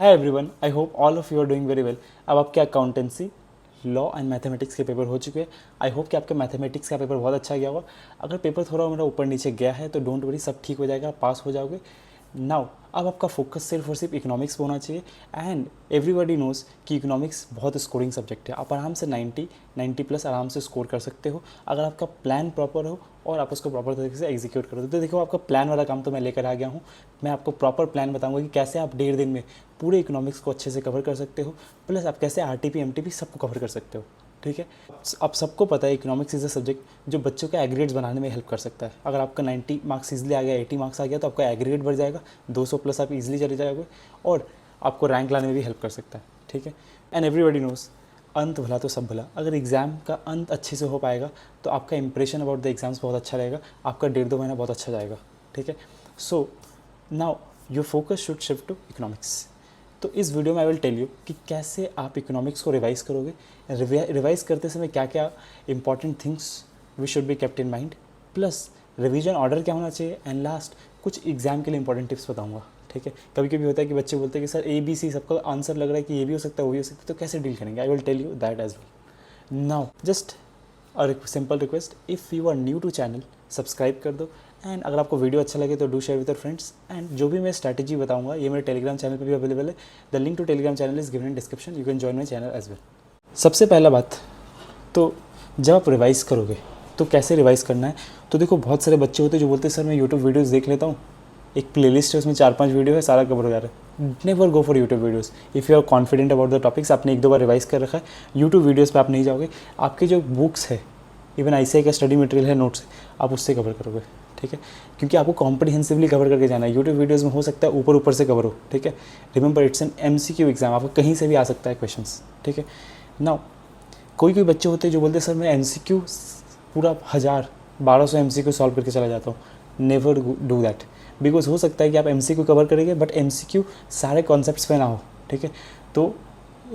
Hi everyone, I hope all of you are doing very well. अब आपके accountancy, law and mathematics के paper हो चुके हैं। आई होप कि आपके मैथमेटिक्स का पेपर बहुत अच्छा गया होगा। अगर पेपर थोड़ा मेरा ऊपर नीचे गया है तो डोंट वरी, सब ठीक हो जाएगा, पास हो जाओगे। नाउ अब आपका फोकस सिर्फ और सिर्फ इकोनॉमिक्स पे होना चाहिए। एंड एवरीबॉडी नोज़ कि इकोनॉमिक्स बहुत स्कोरिंग सब्जेक्ट है। आप आराम से 90 प्लस आराम से स्कोर कर सकते हो अगर आपका प्लान प्रॉपर हो और आप उसको प्रॉपर तरीके से एग्जीक्यूट करो। तो देखो, आपका प्लान वाला काम तो मैं लेकर आ गया हूँ। मैं आपको प्रॉपर प्लान बताऊंगा कि कैसे आप 1.5 दिन में पूरे इकोनॉमिक्स को अच्छे से कवर कर सकते हो, प्लस आप कैसे आरटीपी एमटीपी सबको कवर कर सकते हो। ठीक है, अब सबको पता है इकोनॉमिक्स इज़ अ सब्जेक्ट जो बच्चों के एग्रीगेट्स बनाने में हेल्प कर सकता है। अगर आपका 90 मार्क्स ईजिली आ गया, 80 मार्क्स आ गया, तो आपका एग्रीगेट बढ़ जाएगा, 200 प्लस आप इजीली चले जाओगे और आपको रैंक लाने में भी हेल्प कर सकता है। ठीक है, एंड एवरीबॉडी नोज अंत भला तो सब भला। अगर एग्ज़ाम का अंत अच्छे से हो पाएगा तो आपका इंप्रेशन अबाउट द एग्जाम्स बहुत अच्छा रहेगा, आपका 1.5-2 महीना बहुत अच्छा जाएगा। ठीक है, so now your focus should shift to economics. तो इस वीडियो में आई विल टेल यू कि कैसे आप इकोनॉमिक्स को रिवाइज़ करोगे, रिवाइज़ करते समय क्या क्या important things we should be kept in mind, plus revision order क्या होना चाहिए, एंड लास्ट कुछ एग्जाम के लिए इंपॉर्टेंट टिप्स बताऊंगा। ठीक है, कभी कभी होता है कि बच्चे बोलते हैं कि सर ABC सबका आंसर लग रहा है कि ये भी हो सकता है वो भी हो सकता है, तो कैसे डील करेंगे? I will tell you that as well. Now just simple request, if you are new to channel subscribe कर दो, एंड अगर आपको वीडियो अच्छा लगे तो do share with your friends. And जो भी मैं स्ट्रैटेजी बताऊंगा ये मेरे टेलीग्राम चैनल पे भी अवेलेबल है। The link to Telegram channel is given in description, you can join my channel as well. सबसे पहला बात, तो जब आप रिवाइज़ करोगे तो कैसे रिवाइज़ करना है? तो देखो, बहुत सारे बच्चे होते हैं जो बोलते हैं सर मैं यूट्यूब वीडियोज़ देख लेता हूँ, एक प्लेलिस्ट है उसमें 4-5 वीडियो है, सारा कवर हो जा रहा है। Never go for YouTube videos. If you are confident about the topics, आपने 1-2 बार रिवाइज़ कर रखा है, यूट्यूब वीडियोज़ पे आप नहीं जाओगे। आपके जो बुक्स है, इवन ICAI का स्टडी मटेरियल है, नोट्स, आप उससे कवर करोगे। ठीक है, क्योंकि आपको कॉम्प्रिहेंसिवली कवर करके जाना है। यूट्यूब वीडियोज़ में हो सकता है ऊपर ऊपर से कवर हो। ठीक है, remember it's an MCQ exam, आपको कहीं से भी आ सकता है क्वेश्चंस। ठीक है, नाउ कोई बच्चे होते हैं जो बोलते हैं सर मैं MCQ पूरा 1000-1200 MCQ सॉल्व करके चला जाता हूँ। नेवर डू दैट, बिकॉज हो सकता है कि आप MCQ कवर करेंगे बट MCQ सारे कॉन्सेप्ट्स पे ना हो। ठीक है, तो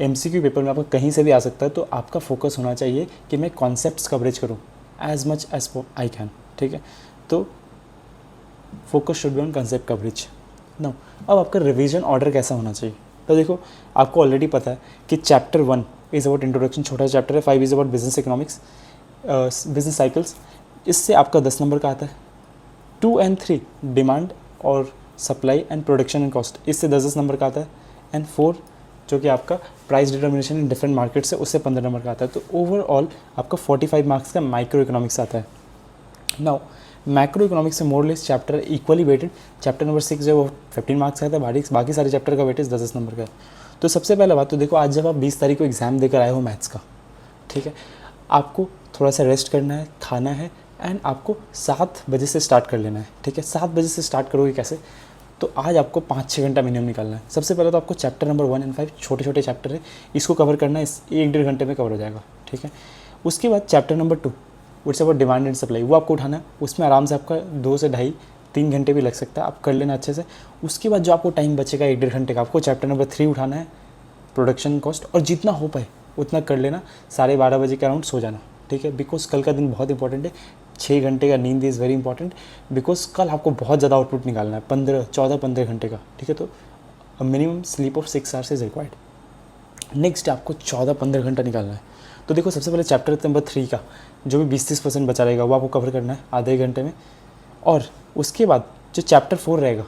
MCQ पेपर में आपको कहीं से भी आ सकता है, तो आपका फोकस होना चाहिए कि मैं कॉन्सेप्ट्स कवरेज करूँ as much as I can. ठीक है, तो focus should be on concept coverage. No, अब आपका रिवीजन ऑर्डर कैसा होना चाहिए? तो देखो, आपको ऑलरेडी पता है कि चैप्टर 1 इज़ अबाउट इंट्रोडक्शन, छोटा चैप्टर है। 5 is about business economics, business cycles, इससे आपका 10 नंबर का आता है। 2 and 3 डिमांड और supply and production and cost, इससे 10-10 नंबर का आता है। एंड 4 जो कि आपका price determination in different markets है, उससे 15 नंबर का आता है। तो ओवरऑल आपका 45 मार्क्स का माइक्रो इकोनॉमिक्स आता है। नाउ मैक्रो इकोनॉमिक्स से मोरलेस chapter equally weighted. Chapter number 6 जो है वो 15 मार्क्स का आता है, बाकी सारे चैप्टर का वेटेज 10-10 नंबर का है। तो सबसे पहला बात तो देखो, आज जब आप 20 तारीख को एग्ज़ाम देकर आए हो मैथ्स का, ठीक है, आपको थोड़ा सा रेस्ट करना है, खाना है, एंड आपको 7 बजे से स्टार्ट कर लेना है। ठीक है, 7 बजे से स्टार्ट करोगे कैसे? तो आज आपको 5-6 घंटा मिनिमम निकालना है। सबसे पहले तो आपको चैप्टर नंबर 1 and 5 छोटे छोटे चैप्टर है, इसको कवर करना है, इस 1-1.5 घंटे में कवर हो जाएगा। ठीक है, उसके बाद chapter number 2 it's about demand and supply, वो आपको उठाना है। उसमें आराम से आपका 2 से 2.5-3 घंटे भी लग सकता है, आप कर लेना अच्छे से। उसके बाद जो आपको टाइम बचेगा 1-1.5 घंटे का, आपको चैप्टर नंबर 3 उठाना है, प्रोडक्शन कॉस्ट, और जितना हो पाए उतना कर लेना। 12:30 बजे के अराउंड सो जाना। ठीक है, बिकॉज कल का दिन बहुत इंपॉर्टेंट है। 6 घंटे का नींद इज़ वेरी इंपॉर्टेंट, बिकॉज कल आपको बहुत ज़्यादा आउटपुट निकालना है, 14-15 घंटे का। ठीक है, तो minimum sleep of 6 hours is required. Next आपको 14-15 घंटा निकालना है। तो देखो, सबसे पहले चैप्टर नंबर 3 का जो भी 20-30% बचा रहेगा वो आपको कवर करना है आधे घंटे में। और उसके बाद जो चैप्टर 4 रहेगा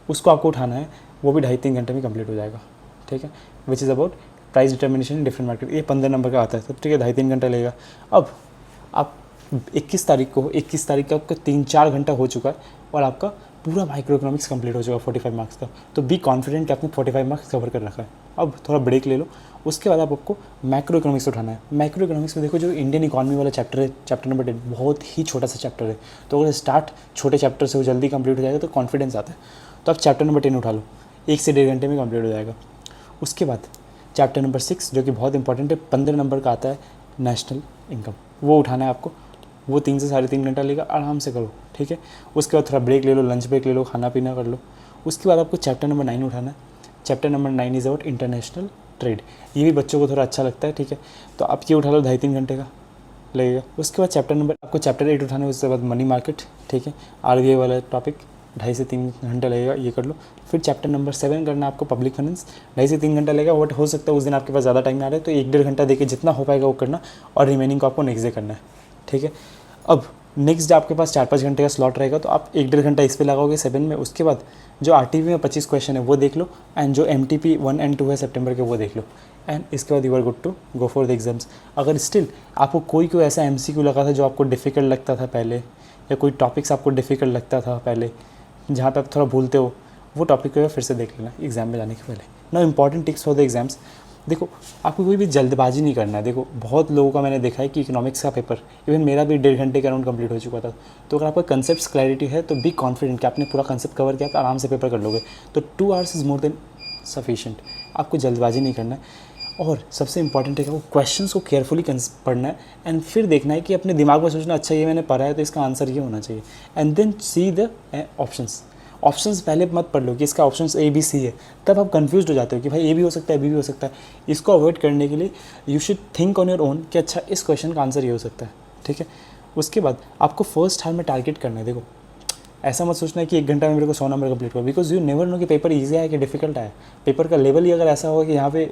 उसको आपको उठाना है, वो भी 2.5-3 घंटे में कंप्लीट हो जाएगा। ठीक है, which is about price determination in different market, ये 15 नंबर का आता है। तो ठीक है, 2.5-3 घंटा लगेगा। अब आप 21 तारीख का आपका 3-4 घंटा हो चुका है और आपका पूरा माइक्रो इकोनॉमिक्स कंप्लीट हो चुका है 45 मार्क्स का। तो बी कॉन्फिडेंट कि आपने 45 मार्क्स कवर कर रखा है। अब थोड़ा ब्रेक ले लो, उसके बाद आपको मैक्रो इकोनॉमिक्स उठाना है। मैक्रो इकोनॉमिक्स में देखो, जो इंडियन इकॉनमी वाला चैप्टर है, चैप्टर नंबर 10, बहुत ही छोटा सा चैप्टर है। तो अगर स्टार्ट छोटे चैप्टर से हो जल्दी कंप्लीट हो जाएगा तो कॉन्फिडेंस आता है। तो आप चैप्टर नंबर 10 उठा लो, 1 से 1.5 घंटे में कंप्लीट हो जाएगा। उसके बाद चैप्टर नंबर 6 जो कि बहुत इंपॉर्टेंट है, 15 नंबर का आता है, नेशनल इनकम, वो उठाना है आपको। वो 3 से 3.5 घंटा लेगा, आराम से करो। ठीक है, उसके बाद थोड़ा ब्रेक ले लो, लंच ब्रेक ले लो, खाना पीना कर लो। उसके बाद आपको चैप्टर नंबर 9 उठाना है। Chapter number 9 is about international trade, ये भी बच्चों को थोड़ा अच्छा लगता है। ठीक है, तो आप ये उठा लो, 2.5-3 घंटे का लगेगा। उसके बाद आपको चैप्टर 8 उठाना है, उसके बाद मनी मार्केट। ठीक है, RBI वाला टॉपिक, 2.5 से 3 घंटा लगेगा, ये कर लो। फिर चैप्टर नंबर 7 करना है आपको, पब्लिक फाइनेंस, 2.5 से 3 घंटा लगेगा। बट हो सकता है उस दिन आपके पास ज़्यादा टाइम ना रहे, तो 1-1.5 घंटा देके जितना हो पाएगा वो करना, और रिमेनिंग को आपको नेक्स्ट डे करना है, ठीक है। अब नेक्स्ट डे आपके पास 4-5 घंटे का स्लॉट रहेगा, तो आप 1-1.5 घंटा इस पे लगाओगे 7 में। उसके बाद जो आरटीपी में 25 क्वेश्चन है वो देख लो, एंड जो एमटीपी 1 एंड 2 है सितंबर के वो देख लो, एंड इसके बाद you are good to go for the exams. अगर स्टिल आपको कोई ऐसा एमसीक्यू लगा था जो आपको डिफ़िकल्ट लगता था पहले, या कोई टॉपिक्स आपको डिफ़िकल्ट लगता था पहले जहाँ पे आप थोड़ा भूलते हो, वो टॉपिक को फिर से देख लेना एग्जाम में जाने के पहले। ना important tips for the exams, देखो आपको कोई भी जल्दबाजी नहीं करना है। देखो बहुत लोगों का मैंने देखा है कि इकोनॉमिक्स का पेपर, इवन मेरा भी 1.5 घंटे के अराउंड कंप्लीट हो चुका था। तो अगर आपका कंसेप्ट क्लैरिटी है तो बी कॉन्फिडेंट कि आपने पूरा कंसेप्ट कवर किया, तो आराम से पेपर कर लोगे। तो 2 hours is more than sufficient, आपको जल्दबाजी नहीं करना है। और सबसे इंपॉर्टेंट है कि वो क्वेश्चंस को केयरफुली पढ़ना है, एंड फिर देखना है कि अपने दिमाग में सोचना, अच्छा ये मैंने पढ़ा है तो इसका आंसर ये होना चाहिए, and then see the options पहले मत पढ़ लो कि इसका ऑप्शंस ए बी सी है, तब आप कंफ्यूज हो जाते हो कि भाई ए भी हो सकता है, बी भी हो सकता है। इसको अवॉइड करने के लिए you should think on your own कि अच्छा इस क्वेश्चन का आंसर ये हो सकता है, ठीक है। उसके बाद आपको फर्स्ट हाल में टारगेट करना है। देखो ऐसा मत सोचना है कि 1 घंटा में मेरे को 100 नंबर कंप्लीट हुआ, बिकॉज यू नेवर नो कि पेपर ईजी है कि डिफिकल्ट है। पेपर का लेवल ही अगर ऐसा होगा कि यहाँ पे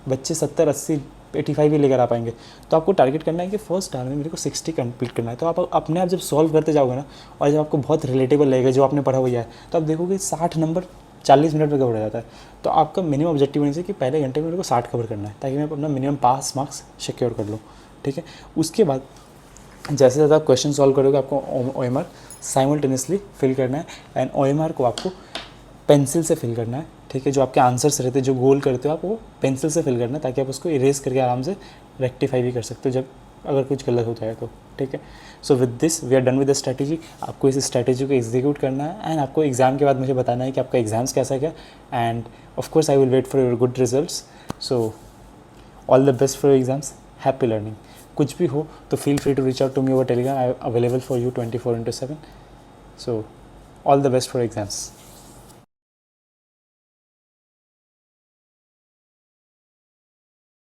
बच्चे 70, 80, 85 भी लेकर आ पाएंगे, तो आपको टारगेट करना है कि फर्स्ट टाइम में मेरे को 60 कंप्लीट करना है। तो आप अपने आप जब सॉल्व करते जाओगे ना, और जब आपको बहुत रिलेटेबल लगेगा जो आपने पढ़ा हुआ है, तो आप देखोगे 60 नंबर 40 मिनट में कवर हो जाता है। तो आपका मिनिमम ऑब्जेक्टिव होना चाहिए कि पहले घंटे में मेरे को 60 कवर करना है, ताकि मैं अपना मिनिमम पास मार्क्स सिक्योर कर लूँ, ठीक है। उसके बाद जैसे जैसे आप क्वेश्चन सॉल्व करोगे, आपको OMR साइमल्टेनियसली फिल करना है, एंड OMR को आपको पेंसिल से फिल करना है, ठीक है। जो आपके आंसर्स रहते हैं, जो गोल करते हो आप, वो पेंसिल से फिल करना है, ताकि आप उसको इरेज करके आराम से रेक्टिफाई भी कर सकते हो जब अगर कुछ गलत होता है तो, ठीक है। So with this we are done with the strategy. आपको इस स्ट्रैटेजी को एग्जीक्यूट करना है, एंड आपको एग्जाम के बाद मुझे बताना है कि आपका एग्जाम्स कैसा गया, and of course I will wait for your good results. So all the best for your exams, happy learning. कुछ भी हो तो feel free to reach out to me over Telegram, I am available for you 24/7। So all the best for exams.